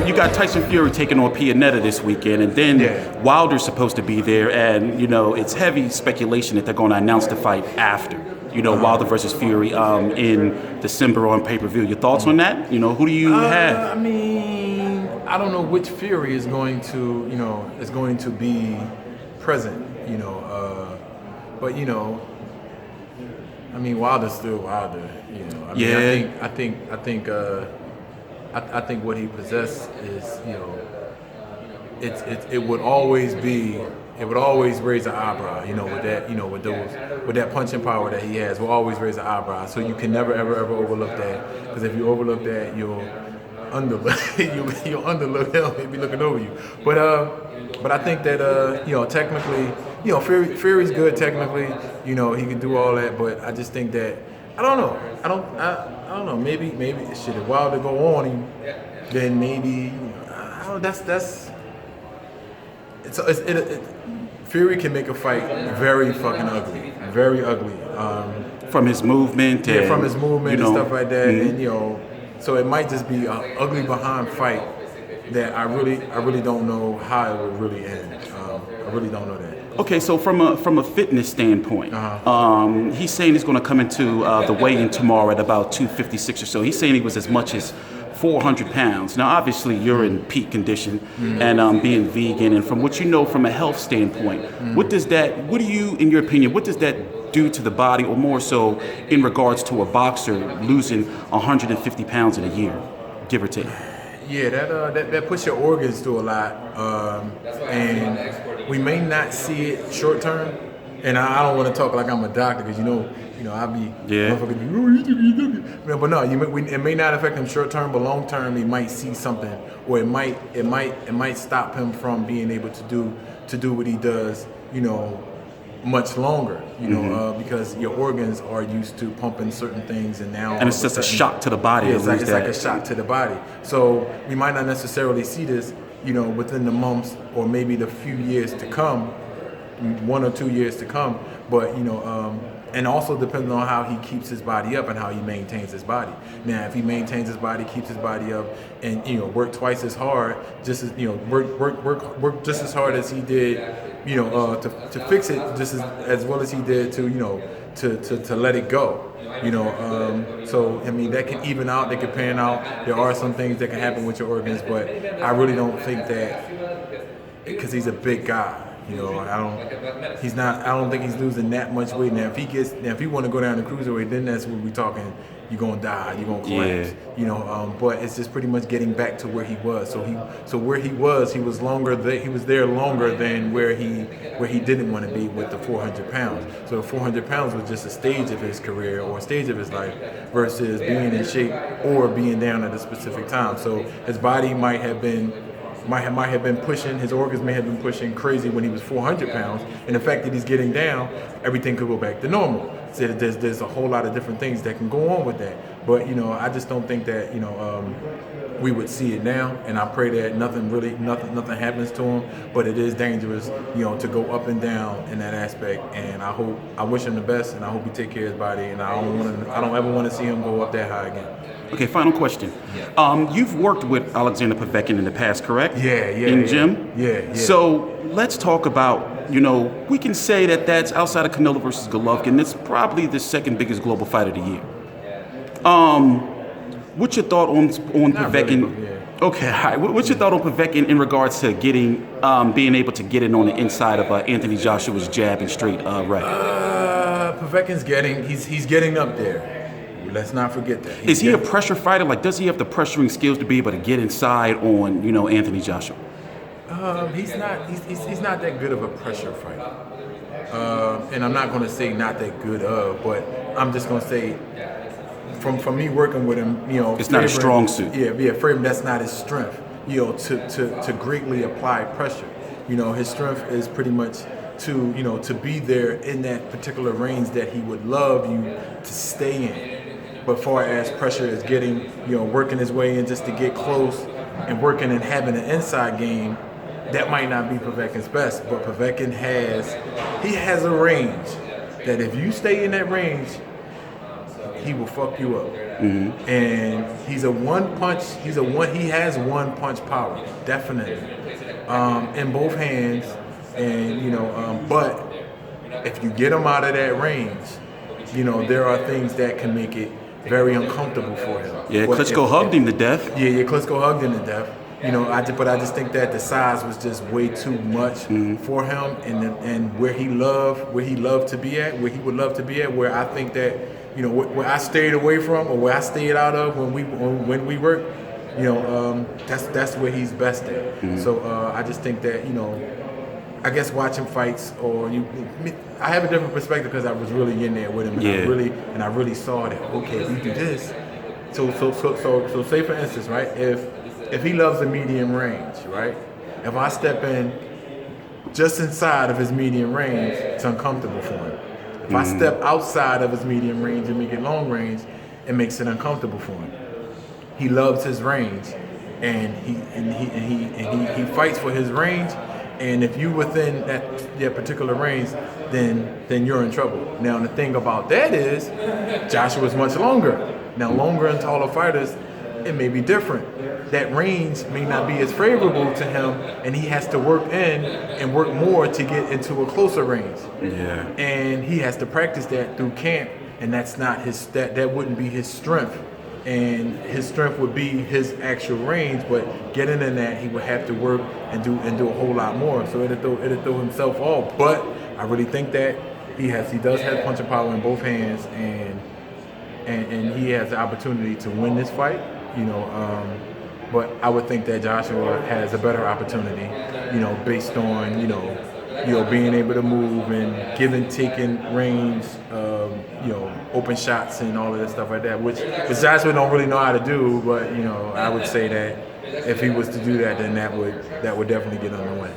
you got Tyson Fury taking on Pianetta this weekend, and then Wilder's supposed to be there, and it's heavy speculation that they're going to announce the fight after. Wilder versus Fury in December on pay-per-view. Your thoughts on that? Who do you have? I mean, I don't know which Fury is going to be present. But I mean, Wilder's still Wilder. I think what he possessed is, it would always raise an eyebrow, with that punching power that he has, will always raise an eyebrow. So you can never ever overlook that, because if you overlook that, you'll underlook. You'll underlook him. He'll be looking over you. But I think that technically, Fury's good technically. He can do all that, but I just think that I don't know. Maybe should if Wilder go on, then maybe I don't know. Fury can make a fight very fucking ugly, very ugly. From his movement, and stuff like that, and so it might just be an ugly behind fight that I really don't know how it would really end. I really don't know that. Okay, so from a fitness standpoint, he's saying he's going to come into the weigh-in tomorrow at about 256 or so. He's saying he was as much as 400 pounds. Now, obviously, you're in peak condition and being vegan. And from what you know from a health standpoint, what do you, in your opinion, what does that do to the body, or more so in regards to a boxer losing 150 pounds in a year, give or take? Yeah, that puts your organs through a lot, and we may not see it short term. And I don't want to talk like I'm a doctor, because I be but no, it may not affect him short term, but long term he might see something, or it might stop him from being able to do what he does, much longer, because your organs are used to pumping certain things, and it's just a shock to the body. Yeah, it's like a shock to the body. So we might not necessarily see this, within the months or maybe the few years to come, 1 or 2 years to come. But and also depending on how he keeps his body up and how he maintains his body. Now, if he maintains his body, keeps his body up, and work twice as hard, just as work just as hard as he did, to fix it, just as well as he did to let it go. So I mean, that can even out, they can pan out. There are some things that can happen with your organs, but I really don't think that, because he's a big guy. I don't think he's losing that much weight. Now, if he want to go down to cruiserweight, then that's what we're talking. You're gonna die. You're gonna collapse. Yeah. But it's just pretty much getting back to where he was. So where he was longer. He was there longer than where he didn't want to be with the 400 pounds. So the 400 pounds was just a stage of his career or a stage of his life, versus being in shape or being down at a specific time. So his body might have been pushing, his organs may have been pushing crazy when he was 400 pounds, and the fact that he's getting down, everything could go back to normal. So there's a whole lot of different things that can go on with that. But I just don't think that we would see it now, and I pray that nothing happens to him. But it is dangerous, to go up and down in that aspect. And I wish him the best, and I hope he take care of his body. And I don't ever want to see him go up that high again. Okay, final question. You've worked with Alexander Povetkin in the past, correct? Yeah. In gym? Yeah. So let's talk about, we can say that's outside of Canelo versus Golovkin, it's probably the second biggest global fight of the year. What's your thought on Povetkin? Really, yeah. Okay, all right. What's your thought on Povetkin in regards to being able to get in on the inside of Anthony Joshua's jab and straight right? Povetkin's he's getting up there. Let's not forget that. Is he a pressure fighter? Like, does he have the pressuring skills to be able to get inside on, Anthony Joshua? He's not that good of a pressure fighter. And I'm not going to say not that good of, but I'm just going to say from me working with him, it's not a strong suit. Yeah, for him that's not his strength. To greatly apply pressure. His strength is pretty much to be there in that particular range that he would love you to stay in. But far as pressure is getting, working his way in just to get close and working and having an inside game, that might not be Povetkin's best. But Povetkin has a range that if you stay in that range, he will fuck you up. and he's a one punch. He has one punch power, definitely, in both hands, and but if you get him out of that range, there are things that can make it very uncomfortable for him. Yeah, Klitschko hugged him to death. Yeah, Klitschko hugged him to death. But I just think that the size was just way too much for him, and where he loved to be at, where he would love to be at, where I think that where I stayed away from or where I stayed out of when we worked, that's where he's best at. So I just think that I guess watching fights I have a different perspective because I was really in there with him, and I really saw that if you do this, so say for instance, right, if he loves a medium range, right? If I step in just inside of his medium range, it's uncomfortable for him. If I step outside of his medium range and make it long range, it makes it uncomfortable for him. He loves his range, and he fights for his range. And if you within that particular range, then you're in trouble. Now the thing about that is, Joshua's much longer. Now longer and taller fighters, it may be different. That range may not be as favorable to him, and he has to work in and work more to get into a closer range. Yeah. And he has to practice that through camp, and that's not that wouldn't be his strength. And his strength would be his actual range, but getting in that, he would have to work and do a whole lot more. So it'll throw himself off. But I really think that he does have punching power in both hands, and he has the opportunity to win this fight. But I would think that Joshua has a better opportunity, based on being able to move and taking range, open shots and all of that stuff like that, which Joshua don't really know how to do. But I would say that if he was to do that, then that would definitely get him the win.